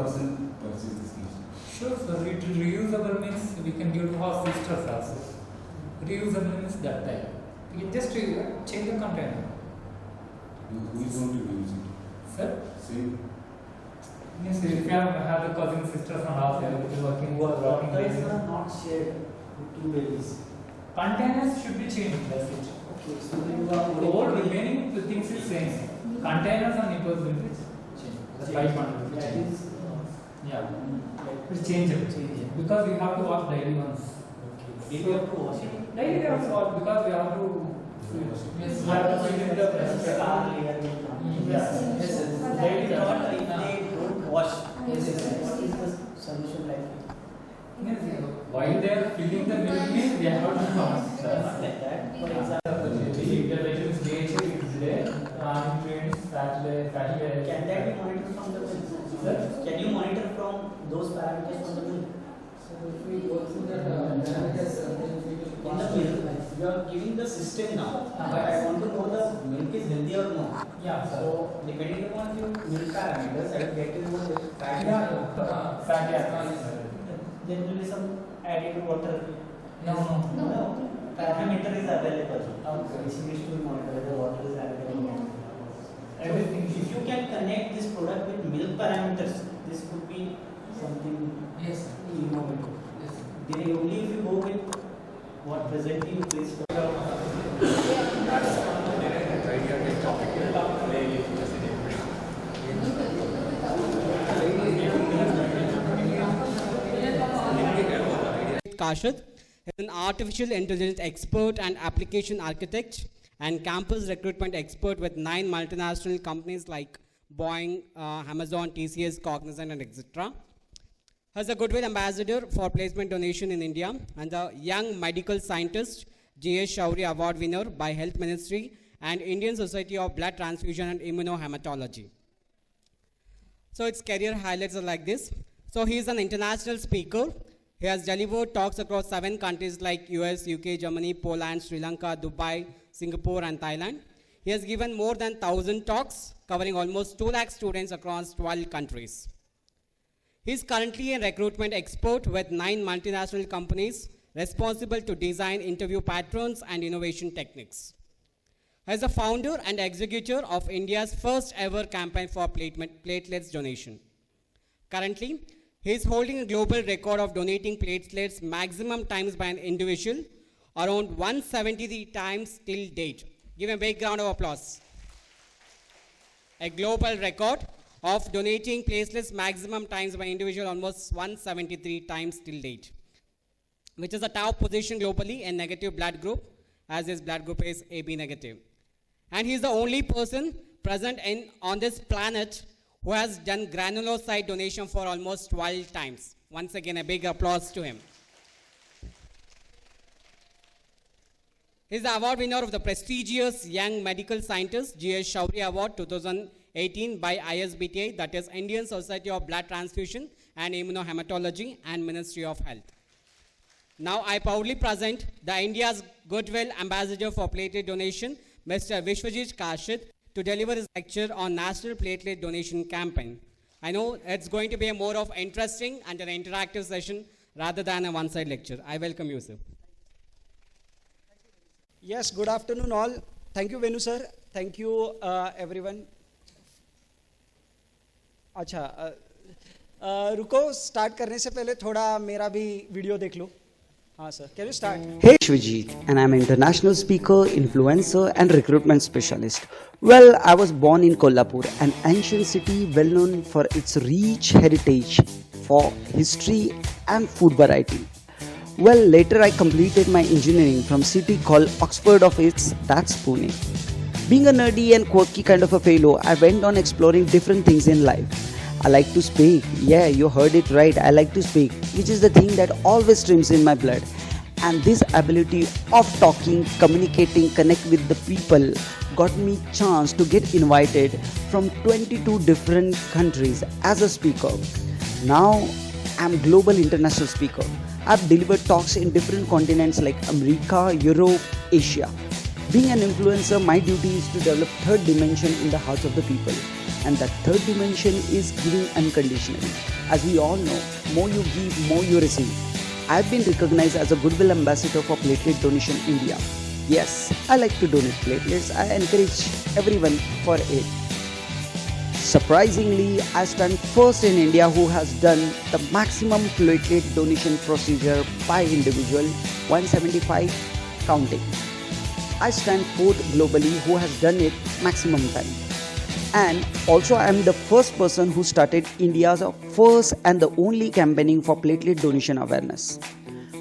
person purchase this machine? Sure, sir. Reusable means we can give to our sisters also. Reusable means that type. You can just change the container. Who is going to use it? Sir? Same. Means if you have the cousin sisters and all, they are working Bottles days. are not shared with two babies. Containers should be changed, that's it. Okay, so you are The whole remaining things is same. Containers and nipples will be changed. The pipe bundle will be that changed. is Yeah. It's changeable. Because we have to wash daily once. okay. Daily you have to wash it. Daily we have to wash because we have to. Yes, we have to fill in the Star layer will come. Yes, yes, yes. Daily we have If to- they don't wash, Yes, yes, yes. what is the solution like? Yes, while they are filling the milk means they have to wash. Not like that. For example, Intervention is day, it is day, nutrients, Saturday. can that be monitored from the milk? Sir? Can you monitor from those parameters from the milk? So if we go through that parameters, In the milk, you are giving the system now. But I want to know the milk is healthy or no. Yeah, sir. So depending upon your milk parameters, I will get to know the fat. Fatty acids. There will be some added water. No. No. Parameter is available. Okay. Which needs to be monitored whether water is added or not. Everything. If you can connect this product with milk parameters, this could be something Yes. innovative. Yes. Then only if you go with what presently you place. Kashid is an artificial intelligence expert and application architect and campus recruitment expert with 9 multinational companies like Boeing, Amazon, TCS, Cognizant, and etc. Has a Goodwill Ambassador for Placement Donation in India and the Young Medical Scientist G.S. Shaurya Award winner by Health Ministry and Indian Society of Blood Transfusion and Immunohematology. So its career highlights are like this. So he is an international speaker. He has delivered talks across 7 countries like US, UK, Germany, Poland, Sri Lanka, Dubai, Singapore, and Thailand. He has given more than 1,000 talks covering almost 2 lakh students across 12 countries. He is currently a recruitment expert with 9 multinational companies responsible to design interview patterns and innovation techniques. As a founder and executor of India's first ever campaign for platelets donation. Currently, he is holding a global record of donating platelets maximum times by an individual, around 173 times till date. Give him a big round of applause. A global record of donating platelets maximum times by an individual, almost 173 times till date, which is a top position globally in negative blood group, as his blood group is AB negative. And he is the only person present on this planet who has done granulocyte donation for almost 12 times. Once again, a big applause to him. He is the award winner of the prestigious Young Medical Scientist G.S. Shaurya Award 2018 by ISBTA, that is Indian Society of Blood Transfusion and Immunohematology and Ministry of Health. Now I proudly present the India's Goodwill Ambassador for Platelet Donation, Mr. Vishwajit Kashid, to deliver his lecture on National Platelet Donation Campaign. I know it's going to be a more of interesting and an interactive session rather than a one-side lecture. I welcome you, sir. Yes, good afternoon all. Thank you, Venu sir. Thank you, everyone. अच्छा, रुको start करने से पहले थोड़ा मेरा भी video देख लो. हाँ sir, can you start? Hey Shvajit, and I'm an international speaker, influencer and recruitment specialist. Well, I was born in Kolhapur, an ancient city well known for its rich heritage for history and food variety. Well, later I completed my engineering from a city called Oxford of its, that's Pune. Being a nerdy and quirky kind of a fellow, I went on exploring different things in life. I like to speak. Yeah, you heard it right. I like to speak, which is the thing that always streams in my blood. And this ability of talking, communicating, connect with the people got me chance to get invited from 22 different countries as a speaker. Now I'm global international speaker. I've delivered talks in different continents like America, Europe, Asia. Being an influencer, my duty is to develop third dimension in the hearts of the people. And the third dimension is giving unconditionally. As we all know, more you give, more you receive. I have been recognized as a Goodwill Ambassador for Platelet Donation India. Yes, I like to donate platelets. I encourage everyone for it. Surprisingly, I stand first in India who has done the maximum platelet donation procedure by individual, 175 counting. I stand fourth globally who has done it maximum time. And also I am the first person who started India's first and the only campaigning for platelet donation awareness.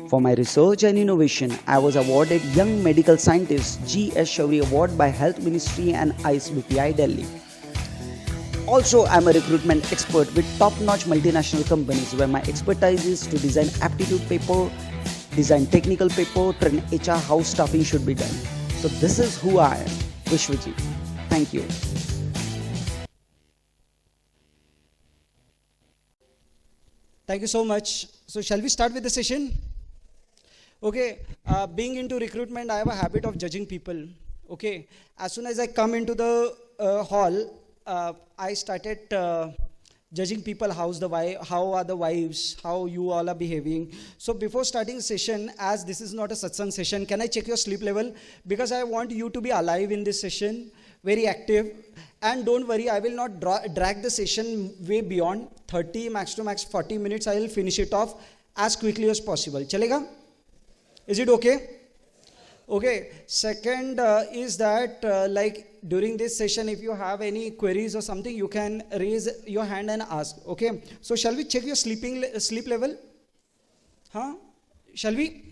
For my research and innovation, I was awarded Young Medical Scientist G.S. Shauri Award by Health Ministry and ISBPI Delhi. Also, I am a recruitment expert with top-notch multinational companies where my expertise is to design aptitude paper, design technical paper, train HR how staffing should be done. So this is who I am, Vishwajit. Thank you. Thank you so much. So shall we start with the session? Okay, being into recruitment, I have a habit of judging people. Okay, as soon as I come into the hall, I started judging people. How are the wives, how you all are behaving. So before starting session, as this is not a satsang session, can I check your sleep level? Because I want you to be alive in this session, very active. And don't worry, I will not drag the session way beyond 30, max to max 40 minutes. I will finish it off as quickly as possible. Chalega? Is it okay? Okay. Second is that like during this session, if you have any queries or something, you can raise your hand and ask. Okay. So shall we check your sleep level? Huh? Shall we?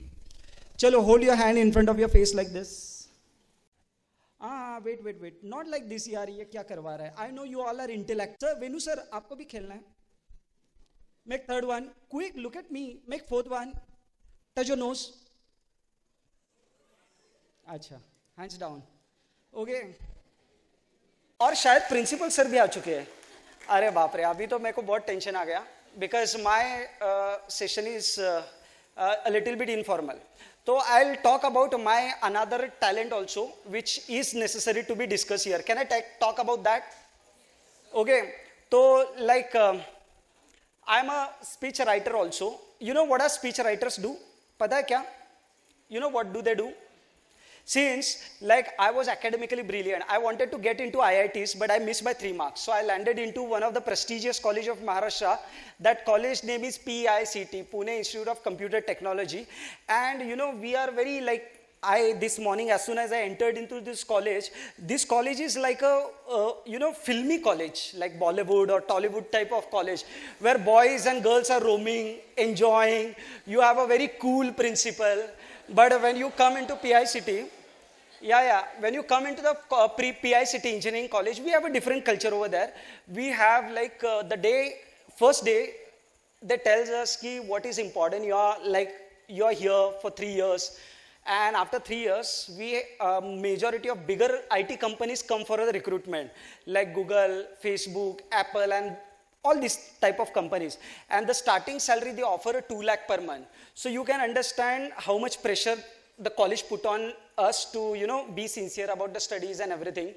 Chalo, hold your hand in front of your face like this. Wait. Not like this, yaar. ये क्या करवा रहा है? I know you all are intellect. Sir, Venu sir, आपको भी खेलना है. Make third one. Quick, look at me. Make fourth one. Touch your nose. अच्छा, hands down. Okay. और शायद प्रिंसिपल सर भी आ चुके हैं. अरे बाप रे, अभी तो मेरे को बहुत टेंशन आ गया. Because my session is a little bit informal. So I'll talk about my another talent also, which is necessary to be discussed here. Can I talk about that? Okay. So like I'm a speech writer also. You know what are speech writers do? पता है क्या? You know what do they do? Since like I was academically brilliant, I wanted to get into IITs, but I missed by 3 marks. So I landed into one of the prestigious college of Maharashtra. That college name is PICT, Pune Institute of Computer Technology. And you know, we are very like, this morning as soon as I entered into this college is like a, you know, filmy college, like Bollywood or Tollywood type of college, where boys and girls are roaming, enjoying. You have a very cool principal. But when you come into PICT, when you come into the PICT Engineering College, we have a different culture over there. We have like first day, they tells us ki what is important. You're here for 3 years. And after 3 years, majority of bigger IT companies come for the recruitment, like Google, Facebook, Apple, and all these type of companies. And the starting salary, they offer a 2 lakh per month. So you can understand how much pressure the college put on us to, you know, be sincere about the studies and everything.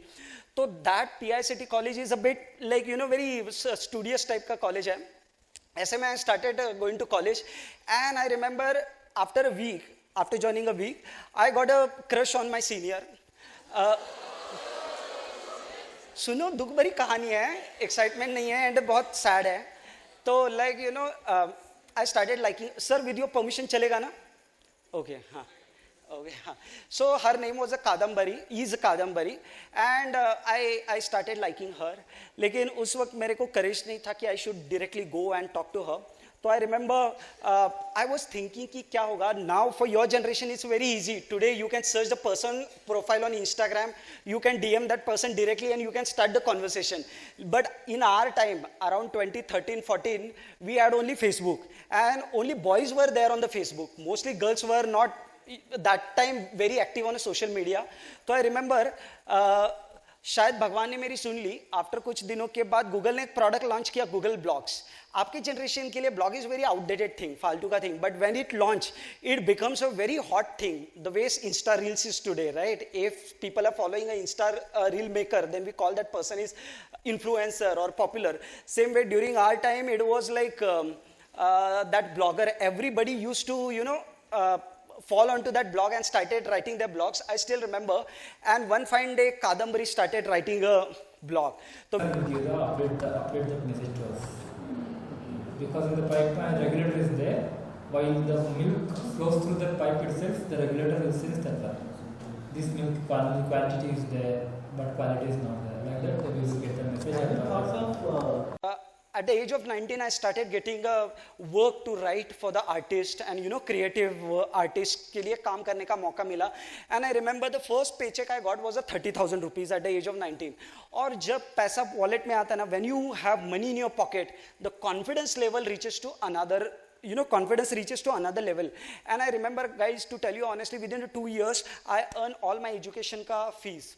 So that PICT college is a bit like, you know, very studious type ka college hai. Aise mein I started going to college, and I remember after joining a week, I got a crush on my senior. सुनो, दुख भरी कहानी है, excitement नहीं है, and बहुत sad है. तो like you know, I started liking. Sir, with your permission चलेगा ना? ओके, हाँ, ओके, हाँ. So her name was Kadambari, is Kadambari, and I started liking her. लेकिन उस वक्त मेरे को करेज नहीं था कि I should directly go and talk to her. So I remember, I was thinking कि क्या होगा. Now for your generation it's very easy. Today you can search the person profile on Instagram, you can DM that person directly, and you can start the conversation. But in our time, around 2013-14, we had only Facebook, and only boys were there on the Facebook. Mostly girls were not that time very active on social media. So I remember शायद भगवान ने मेरी सुन ली. After कुछ दिनों के बाद Google ने एक प्रोडक्ट लॉन्च किया, गूगल ब्लॉग्स. आपके जनरेशन के लिए blog is very outdated thing, फालतू का thing, but when it launch it becomes a very hot thing, the way insta reels is today, right? If people are following a insta reel maker, then we call that person is influencer or popular. Same way during our time it was like that blogger, everybody used to fall onto that blog and started writing their blogs. I still remember, and one fine day Kadambari started writing a blog. So update the message to us, because in the pipeline regulator is there. While the milk flows through the pipe itself, the regulator will sense that this milk quantity is there, but quality is not there. Like that, they will get the message. Have you thought of at the age of 19, I started getting work to write for the artist, and creative artists के लिए काम करने का मौका मिला. And I remember the first paycheck I got was 30,000 rupees at the age of 19. और जब पैसा wallet में आता ना, when you have money in your pocket, the confidence level reaches to another. Confidence reaches to another level. And I remember, guys, to tell you honestly, within 2 years, I earned all my education ka fees.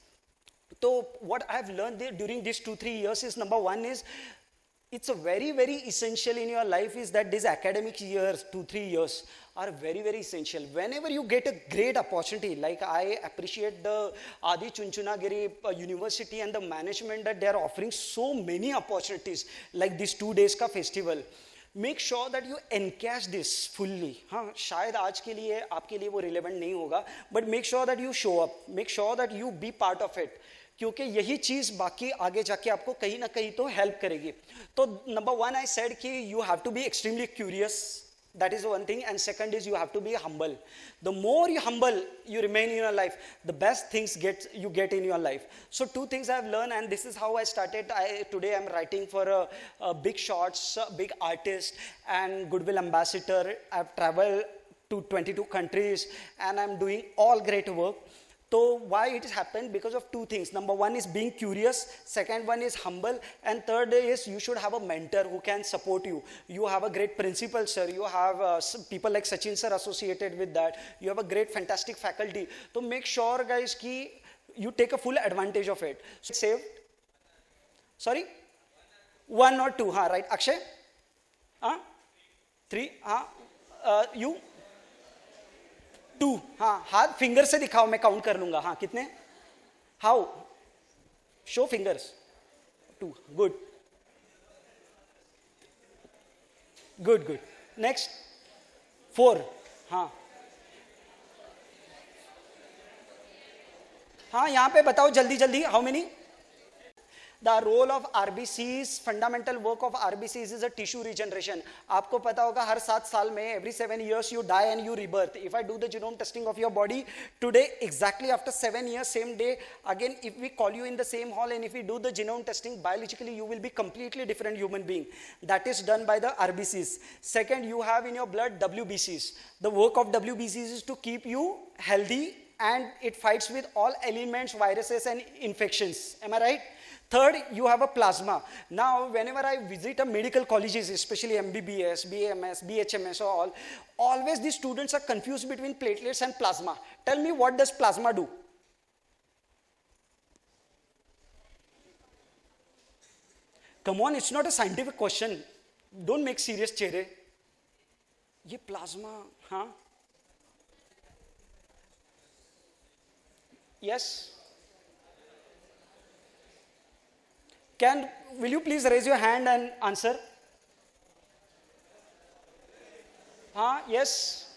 So what I have learned during these 2-3 years is, number one is, it's a very, very essential in your life is that these academic years, 2-3 years, are very, very essential. Whenever you get a great opportunity, like I appreciate the Adi Chunchunagiri University and the management that they are offering so many opportunities, like this 2 days ka festival. Make sure that you encash this fully. हाँ, शायद आज के लिए आपके लिए वो relevant नहीं होगा, but make sure that you show up. Make sure that you be part of it. क्योंकि यही चीज़ बाकी आगे जाके आपको कहीं ना कहीं तो हेल्प करेगी. तो नंबर वन आई सेड कि you have to be extremely curious. That is one thing. And second is you have to be humble. The more you humble you remain in your life, the best things you get in your life. So 2 things I have learned, and this is how I started. Today I'm writing for a big shots, big artist and goodwill ambassador. I've traveled to 22 countries and I'm doing all great work. So why it has happened? Because of 2 things. Number one is being curious. Second one is humble. And third is you should have a mentor who can support you. You have a great principal, sir. You have people like Sachin sir associated with that. You have a great, fantastic faculty. So make sure, guys, ki you take a full advantage of it. So saved. Sorry? 1 or 2. Right. Akshay? 3. You? 2. हाँ, हाथ finger से दिखाओ, मैं count कर लूंगा. हाँ, कितने? How? Show fingers. 2. Good. Good. Next. 4. हाँ, यहाँ पे बताओ जल्दी. How many? The role of RBCs, fundamental work of RBCs is a tissue regeneration. आपको पता होगा हर 7 साल में every 7 years you die and you rebirth. If I do the genome testing of your body today, exactly after 7 years, same day, again if we call you in the same hall and if we do the genome testing, biologically you will be completely different human being. That is done by the RBCs. Second, you have in your blood WBCs. The work of WBCs is to keep you healthy and it fights with all elements, viruses and infections. Am I right? Third, you have a plasma. Now, whenever I visit a medical colleges, especially MBBS, BMS, BHMS, all, always these students are confused between platelets and plasma. Tell me, what does plasma do? Come on, it's not a scientific question. Don't make serious, chere. ये plasma, हाँ? Yes? Will you please raise your hand and answer? Yes.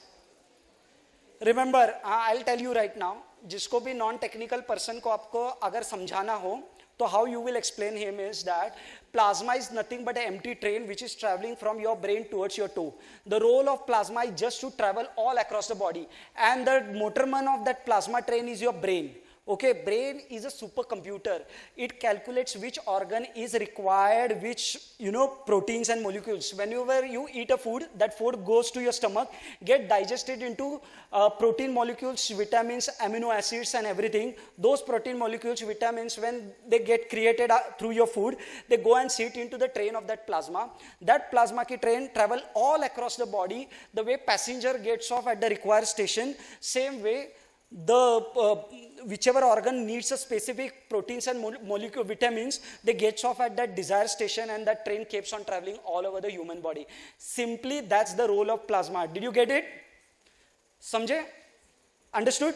Remember, I'll tell you right now, जिसको भी non-technical person को आपको अगर समझाना हो, तो how you will explain him is that plasma is nothing but an empty train which is traveling from your brain towards your toe. The role of plasma is just to travel all across the body, and the motorman of that plasma train is your brain. Okay, brain is a supercomputer. It calculates which organ is required, which, proteins and molecules. Whenever you eat a food, that food goes to your stomach, get digested into protein molecules, vitamins, amino acids and everything. Those protein molecules, vitamins, when they get created through your food, they go and sit into the train of that plasma. That plasma ki train travel all across the body. The way passenger gets off at the required station, same way whichever organ needs a specific proteins and molecule vitamins, they gets off at that desired station and that train keeps on traveling all over the human body. Simply that's the role of plasma. Did you get it? Samjhe? Understood?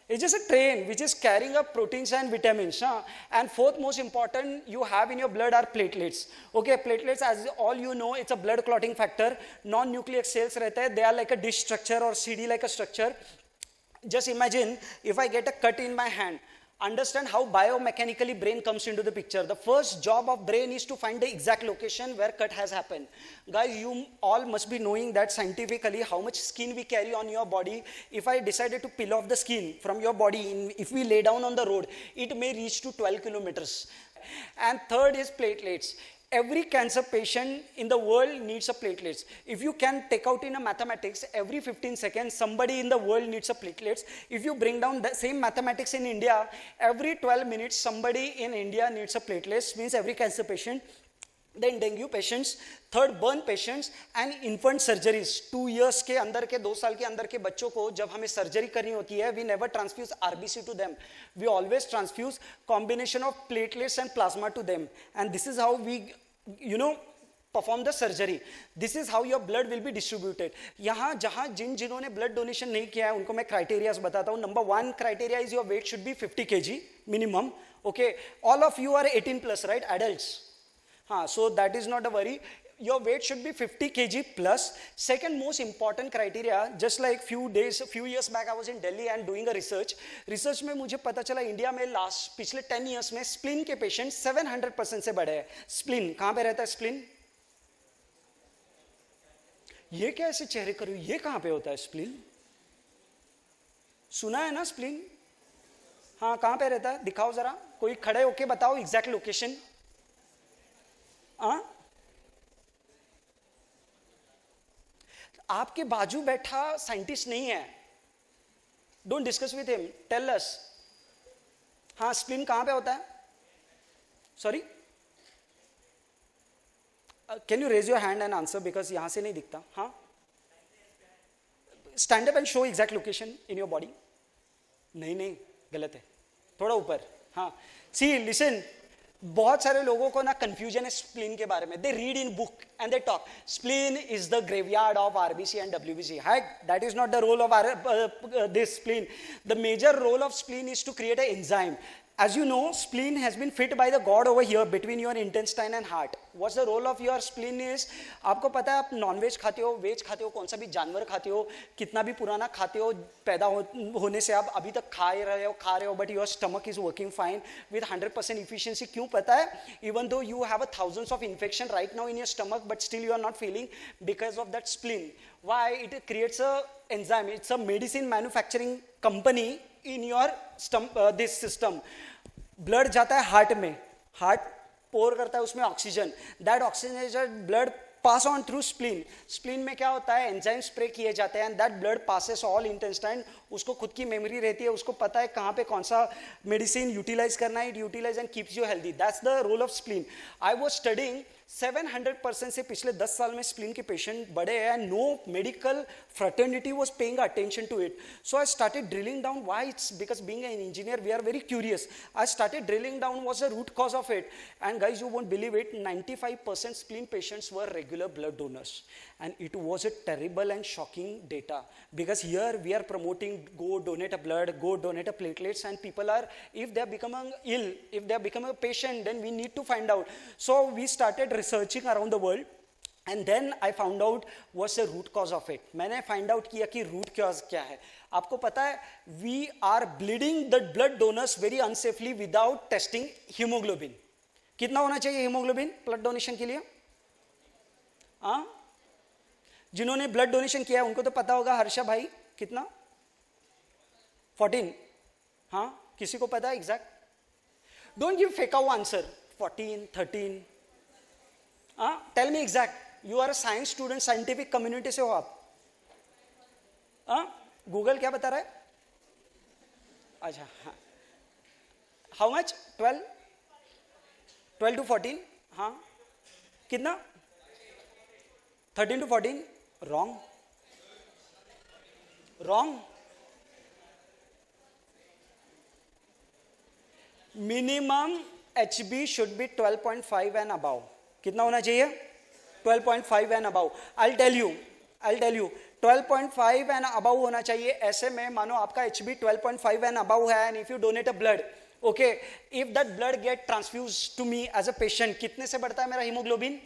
It's just a train which is carrying up proteins and vitamins. And fourth most important you have in your blood are platelets. Okay, platelets, as all you know, it's a blood clotting factor. Non-nucleic cells rehte hai, they are like a dish structure or CD like a structure. Just imagine if I get a cut in my hand. Understand how biomechanically brain comes into the picture. The first job of brain is to find the exact location where cut has happened. Guys, you all must be knowing that scientifically how much skin we carry on your body. If I decided to peel off the skin from your body, if we lay down on the road, it may reach to 12 kilometers. And third is platelets. Every cancer patient in the world needs a platelets. If you can take out in a mathematics, every 15 seconds, somebody in the world needs a platelets. If you bring down the same mathematics in India, every 12 minutes, somebody in India needs a platelets, means every cancer patient. Then dengue patients, third burn patients and infant surgeries. 2 years के अंदर के 2 साल के अंदर के बच्चों को जब हमें सर्जरी करनी होती है, we never transfuse RBC to them. We always transfuse combination of platelets and plasma to them. And this is how we, perform the surgery. This is how your blood will be distributed. यहाँ जहाँ जिन्होंने blood donation नहीं किया है उनको मैं criteria बताता हूँ. Number 1 criteria is your weight should be 50 kg minimum. Okay, all of you are 18 plus, right? Adults. So that is not a worry. Your weight should be 50 kg plus. Second most important criteria, just like few years back I was in Delhi and doing a research में मुझे पता चला India में पिछले 10 years में spleen के patient 700% से बढ़े हैं. स्प्लीन कहाँ पे रहता है? स्प्लीन ये क्या ऐसे चेहरे करो, ये कहाँ पे होता है स्प्लीन? सुना है ना स्प्लीन? हाँ, कहाँ पे रहता है? दिखाओ जरा, कोई खड़े होके बताओ एग्जैक्ट लोकेशन. आपके बाजू बैठा साइंटिस्ट नहीं है. Don't discuss with him, tell us. हाँ, स्प्लीन कहां पे होता है? Sorry, can you raise your hand and answer, because यहां से नहीं दिखता. हाँ, stand up and show exact location in your body. नहीं, गलत है, थोड़ा ऊपर. हाँ, सी लिसन, बहुत सारे लोगों को ना कंफ्यूजन है स्प्लीन के बारे में. They read in book and they talk spleen is the graveyard of RBC and WBC. That is not the role of this spleen. The major role of spleen is to create a enzyme. As you know, spleen has been fit by the God over here between your intestine and heart. What's the role of your spleen is, आपको पता है आप nonveg खाते हो, veg खाते हो, कौन सा भी जानवर खाते हो, कितना भी पुराना खाते हो, पैदा होने से आप अभी तक खा रहे हो, but your stomach is working fine with 100% efficiency. क्यों पता है? Even though you have thousands of infection right now in your stomach, but still you are not feeling because of that spleen. Why? It creates a enzyme. It's a medicine manufacturing company in your this system. Blood जाता है heart में, heart पोर करता है उसमें oxygen. That oxygenated blood pass on through spleen. Spleen में क्या होता है? एंजाइम स्प्रे किए जाते हैं and that blood passes all intestine. उसको खुद की मेमोरी रहती है, उसको पता है कहाँ पे कौन सा मेडिसिन यूटिलाइज करना है. It utilize and keeps you healthy. That's the role of spleen. I was studying 700% से पिछले 10 साल में स्प्लीन के पेशेंट बढ़े हैं. No medical fraternity was paying attention to it. So I started drilling down why. It's because being an engineer we are very curious. I started drilling down what's the root cause of it. And guys, you won't believe it, 95% spleen patients were regular blood donors. And it was a terrible and shocking data, because here we are promoting go donate a blood, go donate a platelets, and people are, if they are becoming ill, if they are becoming a patient, then we need to find out. So we started researching around the world. And then I found out what's the root cause of it. मैंने find out किया कि root cause क्या है. आपको पता है, we are bleeding the blood donors very unsafely without testing hemoglobin. कितना होना चाहिए hemoglobin blood donation के लिए? हाँ, जिन्होंने blood donation किया है उनको तो पता होगा. हर्षा भाई कितना? 14. हाँ, किसी को पता है exact? Don't give fake out answer. 14, 13. हाँ, tell me exact. You are a science student, scientific community से हो आप. गूगल क्या बता रहा है? अच्छा, हाँ. How much? 12 to 14. हाँ, कितना? 13 to 14. Wrong. Minimum HB should be 12.5 and above. कितना होना चाहिए? 12.5 and above. I'll tell you 12.5 and above होना चाहिए. ऐसे में मानो आपका HB 12.5 एंड अबाउ है, and if you donate a blood, okay, if that blood get transfuse to me as a patient, कितने से बढ़ता है मेरा हीमोग्लोबिन?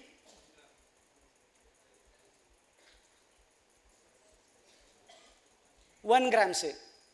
1 gram से.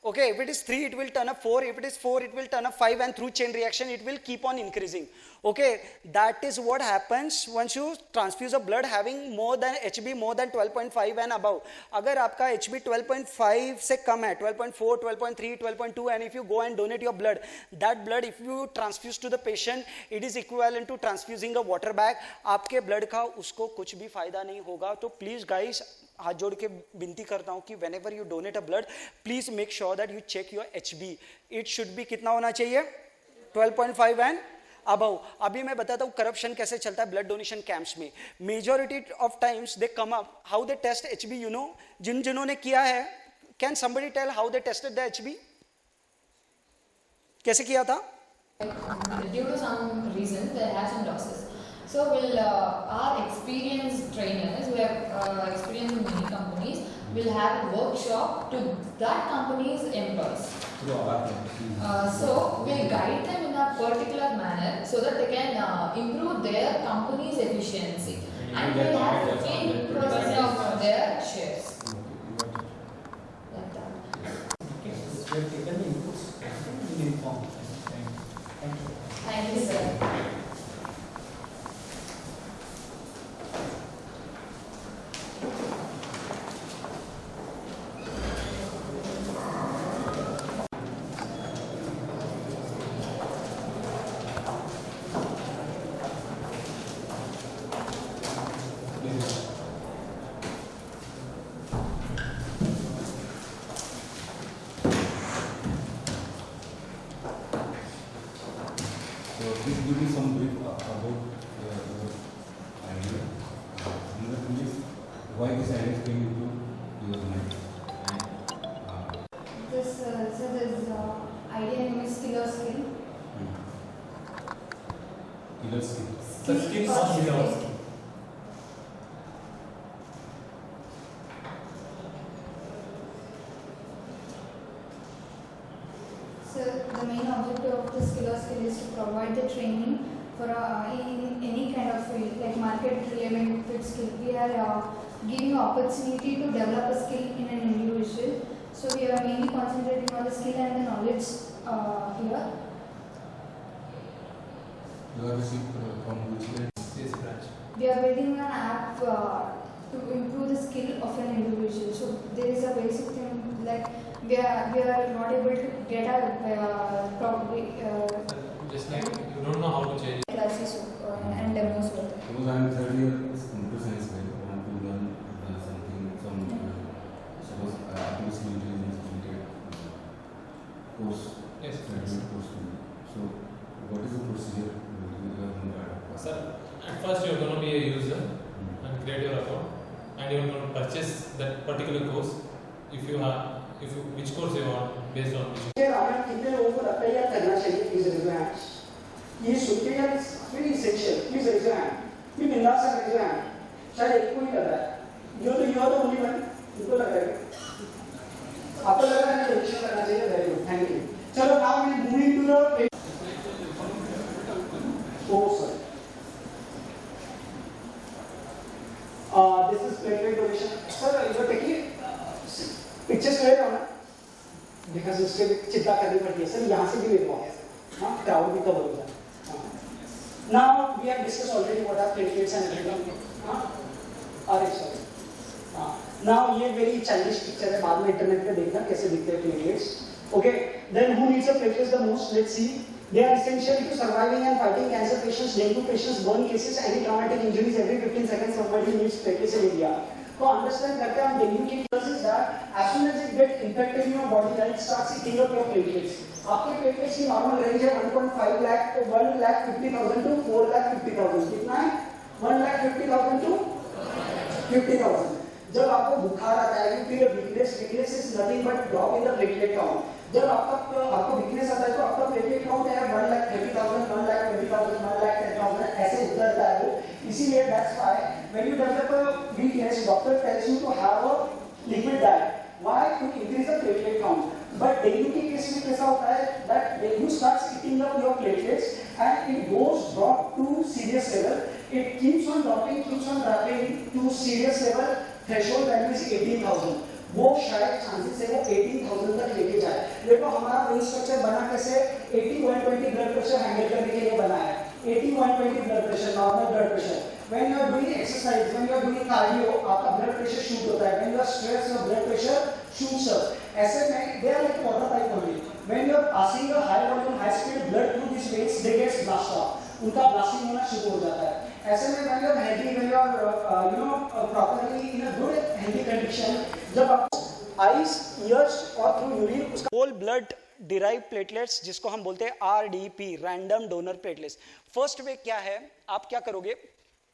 Okay, if it is 3, it will turn up 4. If it is 4, it will turn up 5, and through chain reaction, it will keep on increasing. Okay, that is what happens once you transfuse a blood having more than HB more than 12.5 and above. अगर आपका HB 12.5 से कम है, 12.4, 12.3, 12.2, and if you go and donate your blood, that blood if you transfuse to the patient, it is equivalent to transfusing a water bag. आपके blood का उसको कुछ भी फायदा नहीं होगा. तो please guys, हाथ जोड़ के विनती करता हूं कि whenever you donate a blood, please make sure that you check your HB. It should be कितना होना चाहिए? 12.5 and above. अभी मैं बताता हूँ करप्शन कैसे चलता है ब्लड डोनेशन कैंप्स में. Majority of times they come up, how they test HB, you know, जिन्होंने किया है, can somebody tell how they tested the HB? कैसे किया था? Due to some reasons, they have some losses. So, will our experienced trainers who have experience in many companies will have a workshop to that company's employees. So, we'll guide them in a particular manner so that they can improve their company's efficiency, and they have 15% of their shares. Like that. Okay, so we have taken the inputs and we'll inform. Thank you. Thank you, sir. So please give me some brief about your idea. Another thing is why this idea came into your mind. This idea name is Killer Skill. Killer skill. The skill or of killer. skill. So the main objective of the Skill is to provide the training for in any kind of field like market related skill. We are giving opportunity to develop a skill in an individual. So we are mainly concentrating on the skill and the knowledge here. You are received from which branch? We are building an app to improve the skill of an individual. So there is a basic thing like we are not able to get a probably just like you don't know how to change it. classes and demos with it. Because I am third year computer science guy. I want to learn some suppose artificial intelligence related course. Yes. Graduate course. So what is the procedure you are going to Sir, at first you are going to be a user and create your account, and you are going to purchase that particular course if you which course you want based on which. कितने लोगों को लगता है यार करना चाहिए, please raise your hand. ये सुन के यार very essential, please raise your hand. भी बिंदास से रेज योर हैंड. शायद एक को ही कर रहा है. यू तो ओनली वन. इनको लग रहा है, आपको लग रहा है रजिस्टर करना चाहिए. Very good, thank you. चलो now we moving to the sir. This is platelet donation. Sir, you are taking pictures clear हो ना? Because उसके चिंता करनी पड़ती है. सर यहाँ से भी ले लो. हाँ, crowd भी cover हो जाए. Now we have discussed already what are platelets and everything. हाँ, RX sorry. हाँ, now ये very childish picture है. बाद में इंटरनेट पे देखना कैसे दिखते हैं platelets. Okay, then who needs a platelets the most? Let's see. They are essential to surviving and fighting cancer patients, dengue patients, burn cases, any traumatic injuries. Every 15 seconds somebody needs platelets in India. So understand that हम dengue की cause is that as soon as it gets infected in your body, then it starts eating up your platelets. आपके platelets की normal range है 1.5 lakh to 1,50,000 to 4,50,000. कितना है? 1,50,000 to 50,000. जब आपको बुखार आता है, you feel a weakness. Weakness is nothing but drop in the platelet count. जब आपको वीकनेस आता है तो आपका प्लेटलेट काउंट है 1,30,000 इसीलिए that's why when you develop a weak test doctor tells you to have a liquid diet why to increase the platelet count but dengue के case में कैसा होता है that dengue starts eating up your platelets and it goes drop to serious level it keeps on dropping to serious level threshold value is 18000 वो शायद chances है वो 18,000 तक लेके जाए। देखो हमारा ब्रेन स्ट्रक्चर बना कैसे 80-120 ब्लड प्रेशर हैंडल करने के लिए बना है 80-120 blood pressure normal blood pressure when you are doing exercise when you are doing cardio आपका ब्लड प्रेशर शूट होता है when you are stress your blood pressure shoots up ऐसे में they are like water pipe only when you are passing a high volume high speed blood through this veins they gets blast off उनका blasting होना शुरू हो जाता है। ऐसे में when you are healthy when you are you know properly in a good healthy condition जब आप आइज ईयर्स और थ्रू यूरिन उसका होल ब्लड डिराइव प्लेटलेट्स जिसको हम बोलते हैं RDP random donor platelets. First way क्या है आप क्या करोगे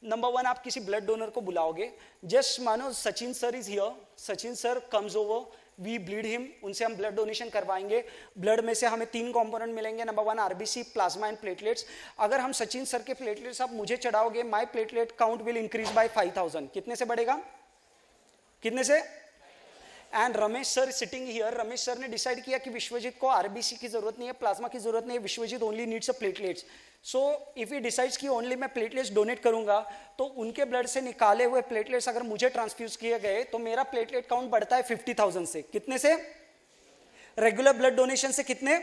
नंबर 1 आप किसी ब्लड डोनर को बुलाओगे जस्ट मानो Sachin sir is here Sachin sir comes over we bleed him उनसे हम ब्लड डोनेशन करवाएंगे ब्लड में से हमें 3 कंपोनेंट मिलेंगे number 1 RBC plasma and platelets. अगर हम सचिन सर के प्लेटलेट्स आप मुझे चढ़ाओगे my platelet count will increase by 5000 कितने से बढ़ेगा कितने से and Ramesh sir sitting here Ramesh sir ने डिसाइड किया कि विश्वजीत को RBC की जरूरत नहीं है प्लाज्मा की जरूरत नहीं है Vishwajeet only needs a platelets so if he decides कि ओनली मैं प्लेटलेट्स डोनेट करूंगा तो उनके ब्लड से निकाले हुए प्लेटलेट्स अगर मुझे ट्रांसफ्यूज किए गए तो मेरा प्लेटलेट काउंट बढ़ता है 50,000 से कितने से रेगुलर ब्लड डोनेशन से कितने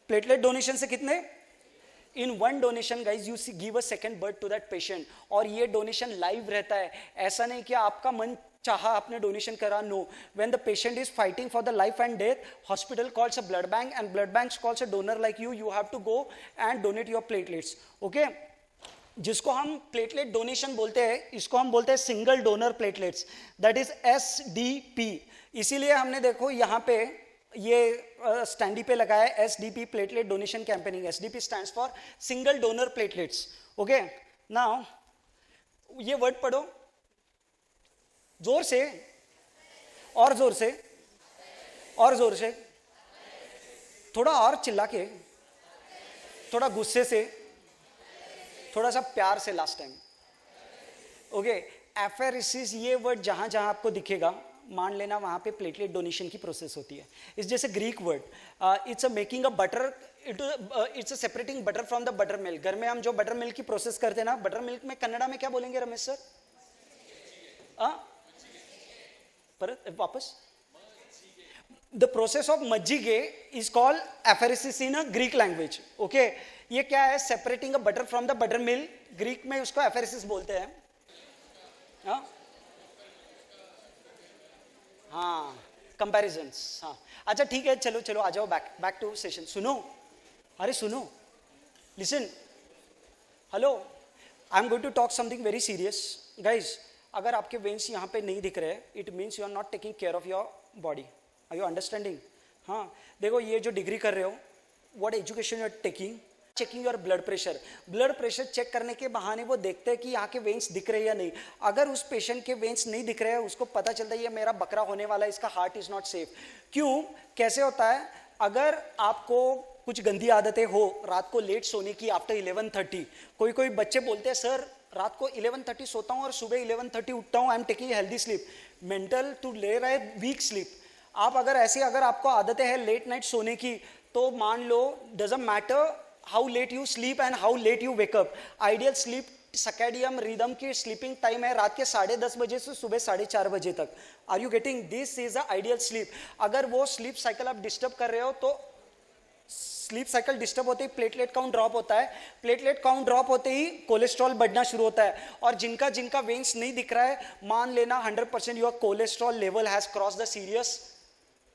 प्लेटलेट डोनेशन से कितने in one donation guys you give a second birth to that patient और ये डोनेशन लाइव रहता है ऐसा नहीं कि आपका मन चाहा आपने डोनेशन करा no when the patient is fighting for the life and death hospital calls a blood bank and blood bank calls a donor like you have to go and donate your platelets okay जिसको हम platelet donation बोलते हैं इसको हम बोलते हैं single donor platelets that is SDP इसीलिए हमने देखो यहाँ पे ये स्टैंडी पे लगाया है SDP platelet donation campaigning SDP stands for single donor platelets okay now ये वर्ड पढ़ो जोर से और जोर से और जोर से थोड़ा और चिल्ला के थोड़ा गुस्से से थोड़ा सा प्यार से लास्ट टाइम ओके एफेरेसिस ये वर्ड जहां जहां आपको दिखेगा मान लेना वहां पे प्लेटलेट डोनेशन की प्रोसेस होती है इस जैसे Greek word it's a making a butter it's a separating butter from the butter milk घर में हम जो बटर मिल्क की प्रोसेस करते हैं ना बटर मिल्क में कन्नड़ा में क्या बोलेंगे रमेश सर पर वापस the process of majjige is called apheresis in a Greek language okay ये क्या है separating a butter from the buttermilk Greek में उसको एफेरेसिस बोलते हैं हाँ कंपैरिजंस हाँ अच्छा ठीक है चलो चलो आ जाओ बैक टू सेशन सुनो अरे सुनो listen hello I am going to talk something very serious guys अगर आपके वेन्स यहाँ पे नहीं दिख रहे it means you are not taking care of your body are you understanding हाँ देखो ये जो डिग्री कर रहे हो what education you are taking checking your blood pressure check करने के बहाने वो देखते हैं कि यहाँ के वेन्स दिख रहे हैं या नहीं अगर उस पेशेंट के वेन्स नहीं दिख रहे हैं उसको पता चलता है ये मेरा बकरा होने वाला है इसका हार्ट इज नॉट सेफ क्यों कैसे होता है अगर आपको कुछ गंदी आदतें हो रात को लेट सोने की आफ्टर 11:30 कोई बच्चे बोलते हैं सर रात को 11:30 सोता हूँ और सुबह 11:30 उठता हूँ I am taking healthy sleep mental टू ले रहा है वीक स्लीप आप अगर आपको आदतें हैं लेट नाइट सोने की तो मान लो doesn't matter how late you sleep and how late you wake up ideal sleep circadian rhythm की स्लीपिंग टाइम है रात के 10:30 बजे से सुबह 4:30 बजे तक are you getting this is a ideal sleep अगर वो स्लीप साइकिल आप डिस्टर्ब कर रहे हो तो स्लीप साइकिल डिस्टर्ब होते ही प्लेटलेट काउंट ड्रॉप होता है प्लेटलेट काउंट ड्रॉप होते ही कोलेस्ट्रॉल बढ़ना शुरू होता है और जिनका वेन्स नहीं दिख रहा है मान लेना 100% your cholesterol level has cross the serious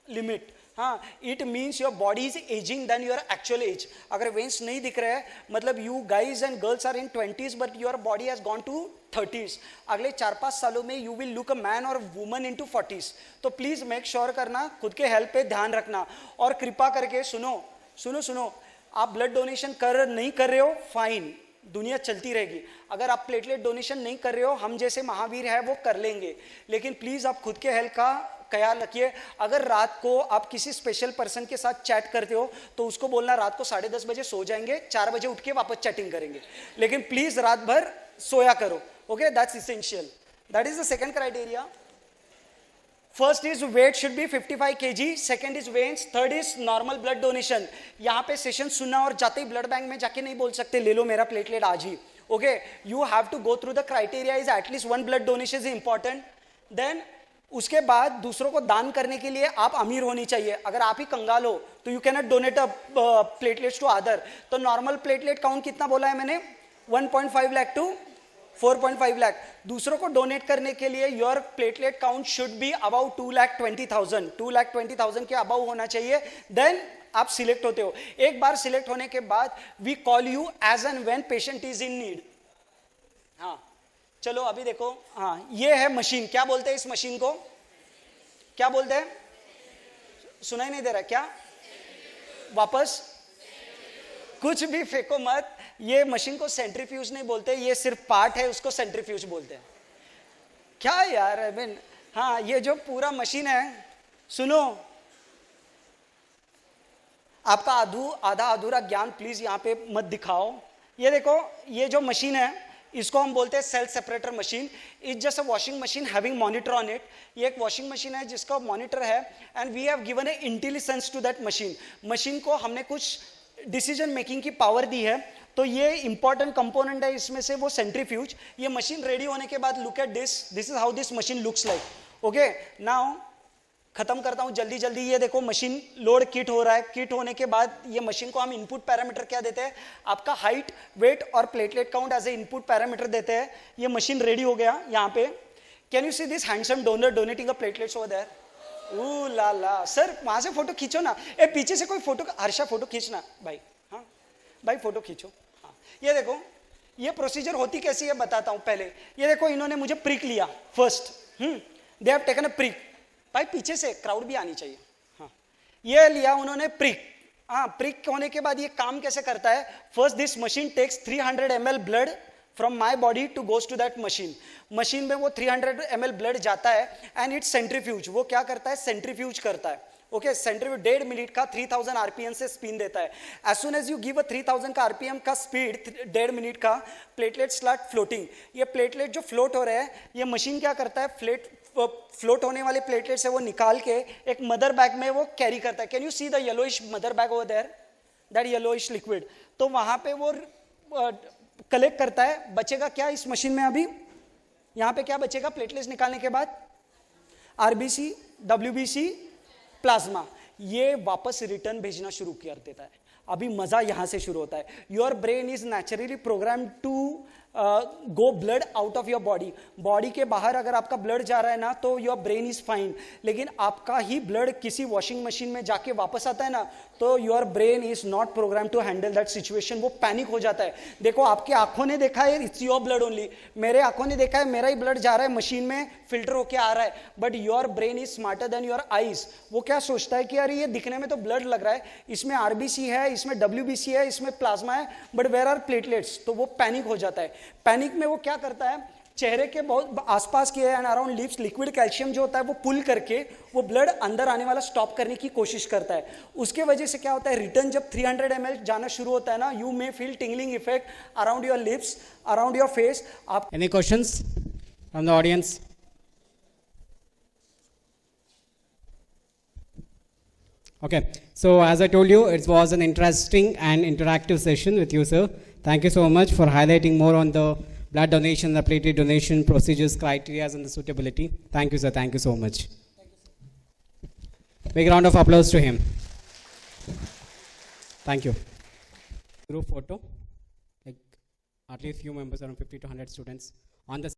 limit हाँ it means your body is ageing than your actual age अगर वेन्स नहीं दिख रहे हैं मतलब you guys and girls are in 20s but your body has gone to 30s अगले 4-5 सालों में you will look a man और वुमन इन टू 40s तो प्लीज मेक श्योर करना खुद के हेल्थ पे ध्यान रखना और कृपा करके सुनो आप ब्लड डोनेशन नहीं कर रहे हो फाइन दुनिया चलती रहेगी अगर आप प्लेटलेट डोनेशन नहीं कर रहे हो हम जैसे महावीर है वो कर लेंगे लेकिन प्लीज आप खुद के हेल्थ का ख्याल रखिए अगर रात को आप किसी स्पेशल पर्सन के साथ चैट करते हो तो उसको बोलना रात को 10:30 बजे सो जाएंगे 4 बजे उठ के वापस चैटिंग करेंगे लेकिन प्लीज रात भर सोया करो. Okay, that's essential. That is the second criteria. First is weight should be 55 kg, second is veins, third is normal blood donation. यहाँ पे सेशन सुनना और जाते ही ब्लड बैंक में जाके नहीं बोल सकते ले लो मेरा प्लेटलेट आज ही. Okay, you have to go through the criteria is at least one blood donation is important. Then उसके बाद दूसरों को दान करने के लिए आप अमीर होनी चाहिए. अगर आप ही कंगाल हो तो you cannot donate a platelets to other. तो नॉर्मल प्लेटलेट काउंट कितना बोला है मैंने? 1.5 लाख टू 4.5 लाख. दूसरों को डोनेट करने के लिए your platelet count should be about 2,20,000. 2,20,000 के अबाउ होना चाहिए. देन आप सिलेक्ट होते हो. एक बार सिलेक्ट होने के बाद we call you as and when patient is in need. हाँ चलो अभी देखो. हाँ ये है मशीन. क्या बोलते हैं इस मशीन को? क्या बोलते हैं? सुनाई नहीं दे रहा क्या? वापस कुछ भी फेंको मत. ये मशीन को सेंट्रीफ्यूज नहीं बोलते, ये सिर्फ पार्ट है उसको सेंट्रीफ्यूज बोलते हैं. क्या यार आई मीन. हाँ ये जो पूरा मशीन है, सुनो आपका आधा अधूरा ज्ञान प्लीज यहाँ पे मत दिखाओ. ये देखो ये जो मशीन है इसको हम बोलते हैं self separator machine. It's just a washing machine having monitor on it. ये एक वॉशिंग मशीन है जिसका मॉनिटर है and we have given a intelligence to that machine. Machine को हमने कुछ डिसीजन मेकिंग की पावर दी है. तो ये इंपॉर्टेंट कंपोनेंट है इसमें से वो सेंट्रीफ्यूज. ये मशीन रेडी होने के बाद look at this is how this machine looks like. Okay now खत्म करता हूं जल्दी जल्दी. ये देखो मशीन लोड किट हो रहा है. किट होने के बाद ये मशीन को हम इनपुट पैरामीटर क्या देते हैं? आपका हाइट, वेट और platelet count as a input parameter देते हैं. ये मशीन रेडी हो गया यहाँ पे. Can you see this handsome donor donating a platelets over there. O la la sir वहां से फोटो खींचो ना. ए पीछे से कोई फोटो, हर्षा फोटो खींचना भाई. हाँ भाई फोटो खींचो. हाँ ये देखो ये प्रोसीजर होती कैसी है बताता हूं पहले. ये देखो इन्होंने मुझे प्रिक लिया first. They have taken a prick. भाई पीछे से क्राउड भी आनी चाहिए. हाँ ये लिया उन्होंने प्रिक. हाँ प्रिक होने के बाद ये काम कैसे करता है? First this machine takes 300 ml blood from my body to goes to that machine. Machine में वो 300 ml ब्लड जाता है एंड इट्स सेंट्रीफ्यूज. वो क्या करता है? सेंट्रीफ्यूज करता है. ओके सेंट्रीफ्यूज 1.5 मिनट का 3000 आरपीएम से स्पिन देता है. एज सुन एज यू गिव अ 3000 का आरपीएम का स्पीड 1.5 मिनट का प्लेटलेट स्टार्ट फ्लोटिंग. ये प्लेटलेट जो फ्लोट हो रहे हैं ये मशीन क्या करता है? फ्लोट होने वाले प्लेटलेट से वो निकाल के एक मदर बैग में वो कैरी करता है. Can you see the yellowish mother bag over there? That yellowish liquid. तो वहां पे वो कलेक्ट करता है. बचेगा क्या इस मशीन में? अभी यहां पे क्या बचेगा प्लेटलेट्स निकालने के बाद? RBC, WBC, plasma. ये वापस रिटर्न भेजना शुरू कर देता है. अभी मजा यहां से शुरू होता है. Your brain is naturally program to go blood out of your body. Body के बाहर अगर आपका ब्लड जा रहा है ना तो योर ब्रेन इज फाइन. लेकिन आपका ही ब्लड किसी वॉशिंग मशीन में जाके वापस आता है ना तो your brain is not program to handle that situation. वो पैनिक हो जाता है. देखो आपके आंखों ने देखा है इट्स योर ब्लड ओनली. मेरे आंखों ने देखा है मेरा ही ब्लड जा रहा है मशीन में फिल्टर होके आ रहा है. But your brain is smarter than your eyes. वो क्या सोचता है कि यार ये दिखने में तो ब्लड लग रहा है, इसमें आरबीसी है, इसमें डब्ल्यूबीसी है, इसमें प्लाज्मा है, बट वेयर आर प्लेटलेट्स. तो वो पैनिक हो जाता है. पैनिक में वो क्या करता है? चेहरे के बहुत आसपास के and around lips liquid calcium जो होता है वो पुल करके वो ब्लड अंदर आने वाला स्टॉप करने की कोशिश करता है. उसके वजह से क्या होता है? रिटर्न जब 300 ml जाना शुरू होता है ना you may feel tingling effect around your lips, around your face. आप Any questions from the audience? Okay, so as I told you, it was an interesting and interactive session with you, sir. Thank you so much for highlighting more on the blood donation, the platelet donation procedures, criteria, and the suitability. Thank you, sir. Thank you so much. Big round of applause to him. Thank you. Group photo, like at least few members, around 50 to 100 students on the